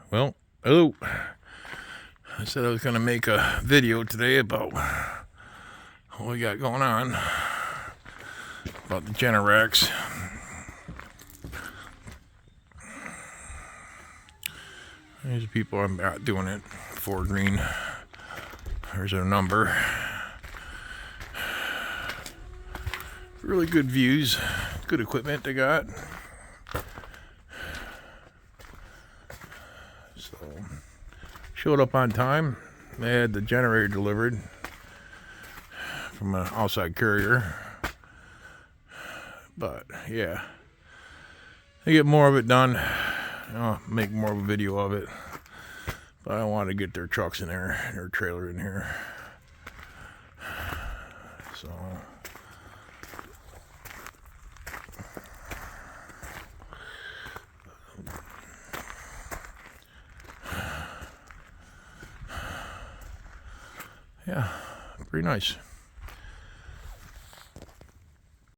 Well, hello. I said I was going to make a video today about what we got going on about the Generacs. There's the people I'm out doing it for green. There's their number. Really good views, good equipment they got. So, showed up on time. They had the generator delivered from an outside carrier. But yeah, they get more of it done. I'll make more of a video of it. But I want to get their trucks in there, their trailer in here. So yeah, pretty nice.